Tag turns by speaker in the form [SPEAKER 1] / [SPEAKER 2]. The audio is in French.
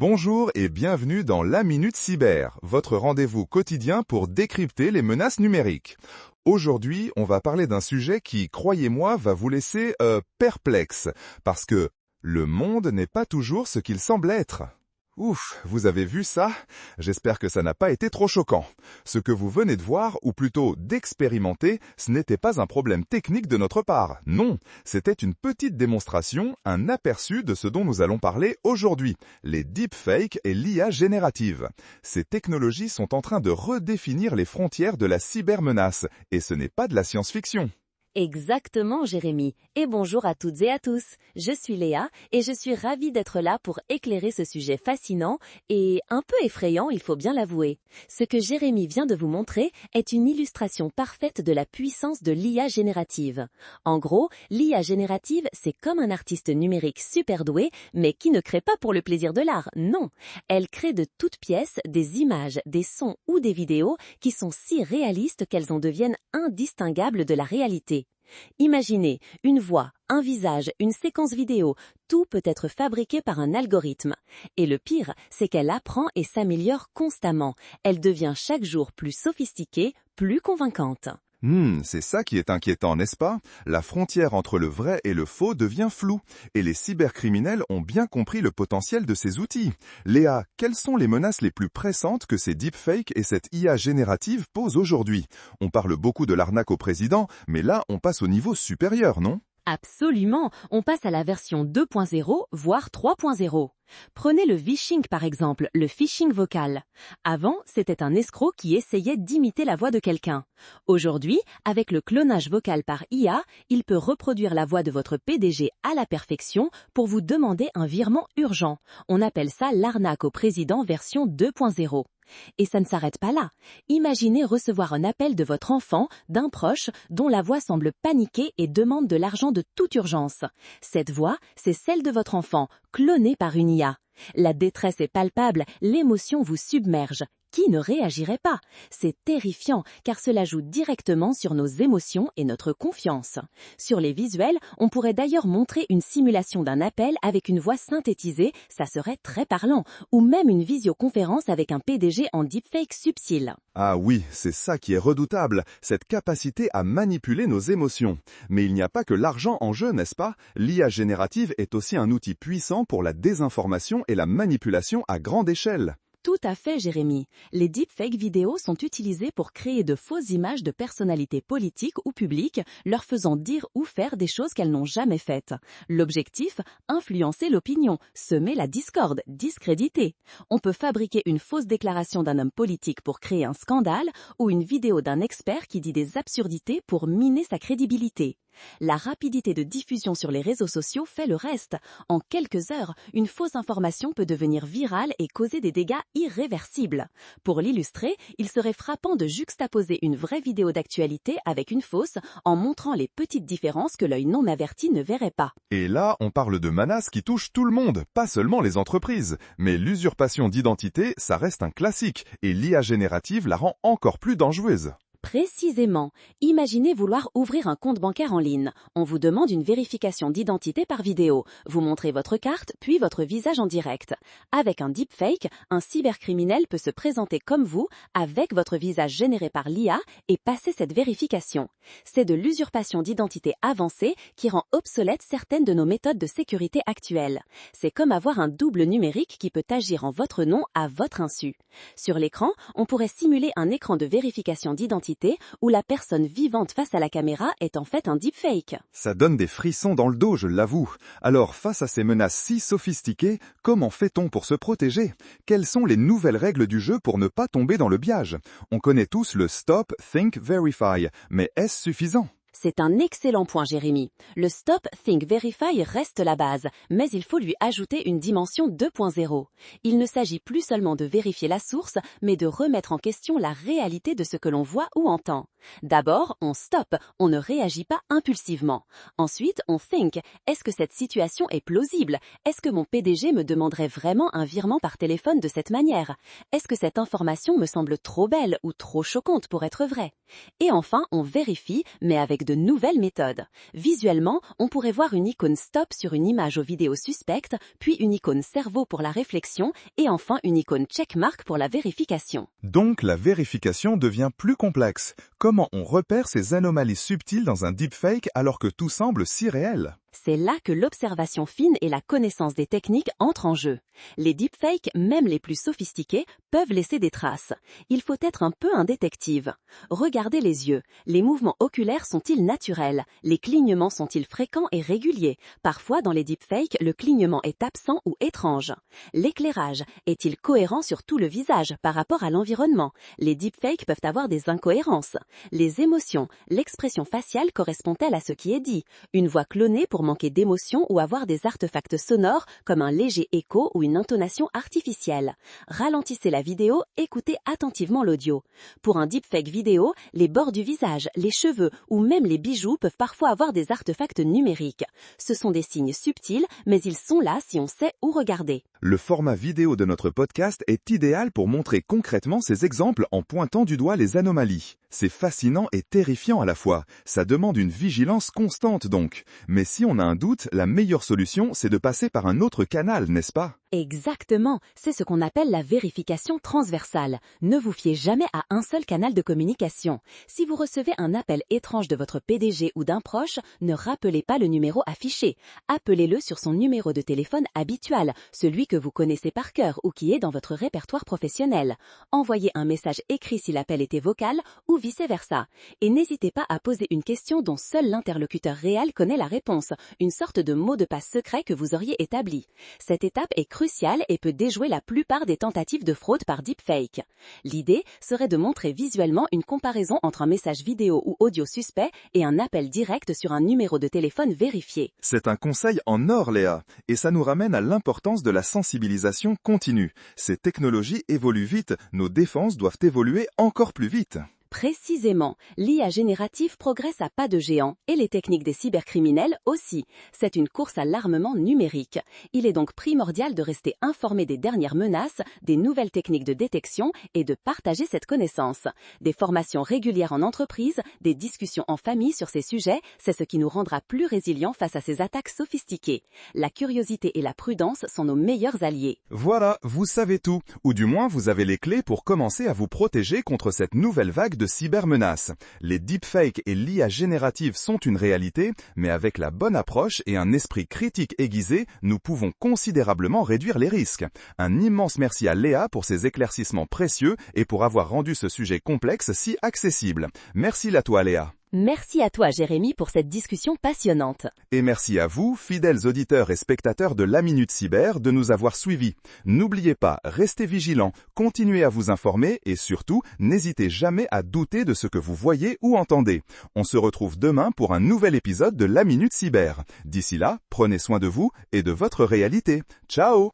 [SPEAKER 1] Bonjour et bienvenue dans la Minute Cyber, votre rendez-vous quotidien pour décrypter les menaces numériques. Aujourd'hui, on va parler d'un sujet qui, croyez-moi, va vous laisser perplexe, parce que le monde n'est pas toujours ce qu'il semble être. Ouf, vous avez vu ça? J'espère que ça n'a pas été trop choquant. Ce que vous venez de voir, ou plutôt d'expérimenter, ce n'était pas un problème technique de notre part. Non, c'était une petite démonstration, un aperçu de ce dont nous allons parler aujourd'hui, les deepfakes et l'IA générative. Ces technologies sont en train de redéfinir les frontières de la cybermenace, et ce n'est pas de la science-fiction.
[SPEAKER 2] Exactement, Jérémy. Et bonjour à toutes et à tous. Je suis Léa et je suis ravie d'être là pour éclairer ce sujet fascinant et un peu effrayant, il faut bien l'avouer. Ce que Jérémy vient de vous montrer est une illustration parfaite de la puissance de l'IA générative. En gros, l'IA générative, c'est comme un artiste numérique super doué, mais qui ne crée pas pour le plaisir de l'art, non. Elle crée de toutes pièces des images, des sons ou des vidéos qui sont si réalistes qu'elles en deviennent indistinguables de la réalité. Imaginez une voix, un visage, une séquence vidéo, tout peut être fabriqué par un algorithme. Et le pire, c'est qu'elle apprend et s'améliore constamment. Elle devient chaque jour plus sophistiquée, plus convaincante.
[SPEAKER 1] C'est ça qui est inquiétant, n'est-ce pas? La frontière entre le vrai et le faux devient floue, et les cybercriminels ont bien compris le potentiel de ces outils. Léa, quelles sont les menaces les plus pressantes que ces deepfakes et cette IA générative posent aujourd'hui? On parle beaucoup de l'arnaque au président, mais là on passe au niveau supérieur, non?
[SPEAKER 2] Absolument, on passe à la version 2.0, voire 3.0. Prenez le vishing par exemple, le phishing vocal. Avant, c'était un escroc qui essayait d'imiter la voix de quelqu'un. Aujourd'hui, avec le clonage vocal par IA, il peut reproduire la voix de votre PDG à la perfection pour vous demander un virement urgent. On appelle ça l'arnaque au président version 2.0. Et ça ne s'arrête pas là. Imaginez recevoir un appel de votre enfant, d'un proche, dont la voix semble paniquer et demande de l'argent de toute urgence. Cette voix, c'est celle de votre enfant, clonée par une IA. La détresse est palpable, l'émotion vous submerge. Qui ne réagirait pas? C'est terrifiant car cela joue directement sur nos émotions et notre confiance. Sur les visuels, on pourrait d'ailleurs montrer une simulation d'un appel avec une voix synthétisée, ça serait très parlant, ou même une visioconférence avec un PDG en deepfake subtil.
[SPEAKER 1] Ah oui, c'est ça qui est redoutable, cette capacité à manipuler nos émotions. Mais il n'y a pas que l'argent en jeu, n'est-ce pas? L'IA générative est aussi un outil puissant pour la désinformation et la manipulation à grande échelle.
[SPEAKER 2] Tout à fait, Jérémy. Les deepfake vidéos sont utilisées pour créer de fausses images de personnalités politiques ou publiques, leur faisant dire ou faire des choses qu'elles n'ont jamais faites. L'objectif, influencer l'opinion, semer la discorde, discréditer. On peut fabriquer une fausse déclaration d'un homme politique pour créer un scandale ou une vidéo d'un expert qui dit des absurdités pour miner sa crédibilité. La rapidité de diffusion sur les réseaux sociaux fait le reste. En quelques heures, une fausse information peut devenir virale et causer des dégâts irréversibles. Pour l'illustrer, il serait frappant de juxtaposer une vraie vidéo d'actualité avec une fausse en montrant les petites différences que l'œil non averti ne verrait pas.
[SPEAKER 1] Et là, on parle de menaces qui touchent tout le monde, pas seulement les entreprises. Mais l'usurpation d'identité, ça reste un classique, et l'IA générative la rend encore plus dangereuse.
[SPEAKER 2] Précisément. Imaginez vouloir ouvrir un compte bancaire en ligne. On vous demande une vérification d'identité par vidéo. Vous montrez votre carte, puis votre visage en direct. Avec un deepfake, un cybercriminel peut se présenter comme vous, avec votre visage généré par l'IA, et passer cette vérification. C'est de l'usurpation d'identité avancée qui rend obsolète certaines de nos méthodes de sécurité actuelles. C'est comme avoir un double numérique qui peut agir en votre nom à votre insu. Sur l'écran, on pourrait simuler un écran de vérification d'identité où la personne vivante face à la caméra est en fait un deepfake.
[SPEAKER 1] Ça donne des frissons dans le dos, je l'avoue. Alors, face à ces menaces si sophistiquées, comment fait-on pour se protéger? Quelles sont les nouvelles règles du jeu pour ne pas tomber dans le piège? On connaît tous le Stop, Think, Verify, mais est-ce suffisant?
[SPEAKER 2] C'est un excellent point, Jérémy. Le Stop, Think, Verify reste la base, mais il faut lui ajouter une dimension 2.0. Il ne s'agit plus seulement de vérifier la source, mais de remettre en question la réalité de ce que l'on voit ou entend. D'abord, on stop, on ne réagit pas impulsivement. Ensuite, on think, est-ce que cette situation est plausible? Est-ce que mon PDG me demanderait vraiment un virement par téléphone de cette manière? Est-ce que cette information me semble trop belle ou trop choquante pour être vraie? Et enfin, on vérifie, mais avec de nouvelles méthodes. Visuellement, on pourrait voir une icône stop sur une image aux vidéos suspectes, puis une icône cerveau pour la réflexion et enfin une icône checkmark pour la vérification.
[SPEAKER 1] Donc la vérification devient plus complexe. Comment on repère ces anomalies subtiles dans un deepfake alors que tout semble si réel?
[SPEAKER 2] C'est là que l'observation fine et la connaissance des techniques entrent en jeu. Les deepfakes, même les plus sophistiqués, peuvent laisser des traces. Il faut être un peu un détective. Regardez les yeux. Les mouvements oculaires sont-ils naturels? Les clignements sont-ils fréquents et réguliers? Parfois, dans les deepfakes, le clignement est absent ou étrange. L'éclairage est-il cohérent sur tout le visage par rapport à l'environnement? Les deepfakes peuvent avoir des incohérences. Les émotions, l'expression faciale correspond-elle à ce qui est dit? Une voix clonée pour manquer d'émotion ou avoir des artefacts sonores comme un léger écho ou une intonation artificielle. Ralentissez la vidéo, écoutez attentivement l'audio. Pour un deepfake vidéo, les bords du visage, les cheveux ou même les bijoux peuvent parfois avoir des artefacts numériques. Ce sont des signes subtils, mais ils sont là si on sait où regarder.
[SPEAKER 1] Le format vidéo de notre podcast est idéal pour montrer concrètement ces exemples en pointant du doigt les anomalies. C'est fascinant et terrifiant à la fois. Ça demande une vigilance constante donc. Mais si on a un doute, la meilleure solution, c'est de passer par un autre canal, n'est-ce pas?
[SPEAKER 2] Exactement, c'est ce qu'on appelle la vérification transversale. Ne vous fiez jamais à un seul canal de communication. Si vous recevez un appel étrange de votre PDG ou d'un proche, ne rappelez pas le numéro affiché. Appelez-le sur son numéro de téléphone habituel, celui que vous connaissez par cœur ou qui est dans votre répertoire professionnel. Envoyez un message écrit si l'appel était vocal ou vice-versa. Et n'hésitez pas à poser une question dont seul l'interlocuteur réel connaît la réponse, une sorte de mot de passe secret que vous auriez établi. Cette étape est cruciale et peut déjouer la plupart des tentatives de fraude par deepfake. L'idée serait de montrer visuellement une comparaison entre un message vidéo ou audio suspect et un appel direct sur un numéro de téléphone vérifié.
[SPEAKER 1] C'est un conseil en or, Léa, et ça nous ramène à l'importance de la sensibilisation continue. Ces technologies évoluent vite, nos défenses doivent évoluer encore plus vite.
[SPEAKER 2] Précisément, l'IA générative progresse à pas de géant et les techniques des cybercriminels aussi. C'est une course à l'armement numérique. Il est donc primordial de rester informé des dernières menaces, des nouvelles techniques de détection et de partager cette connaissance. Des formations régulières en entreprise, des discussions en famille sur ces sujets, c'est ce qui nous rendra plus résilients face à ces attaques sophistiquées. La curiosité et la prudence sont nos meilleurs alliés.
[SPEAKER 1] Voilà, vous savez tout, ou du moins vous avez les clés pour commencer à vous protéger contre cette nouvelle vague de cybermenaces. Les deepfakes et l'IA générative sont une réalité, mais avec la bonne approche et un esprit critique aiguisé, nous pouvons considérablement réduire les risques. Un immense merci à Léa pour ses éclaircissements précieux et pour avoir rendu ce sujet complexe si accessible. Merci à toi, Léa.
[SPEAKER 2] Merci à toi, Jérémy, pour cette discussion passionnante.
[SPEAKER 1] Et merci à vous, fidèles auditeurs et spectateurs de La Minute Cyber, de nous avoir suivis. N'oubliez pas, restez vigilants, continuez à vous informer et surtout, n'hésitez jamais à douter de ce que vous voyez ou entendez. On se retrouve demain pour un nouvel épisode de La Minute Cyber. D'ici là, prenez soin de vous et de votre réalité. Ciao!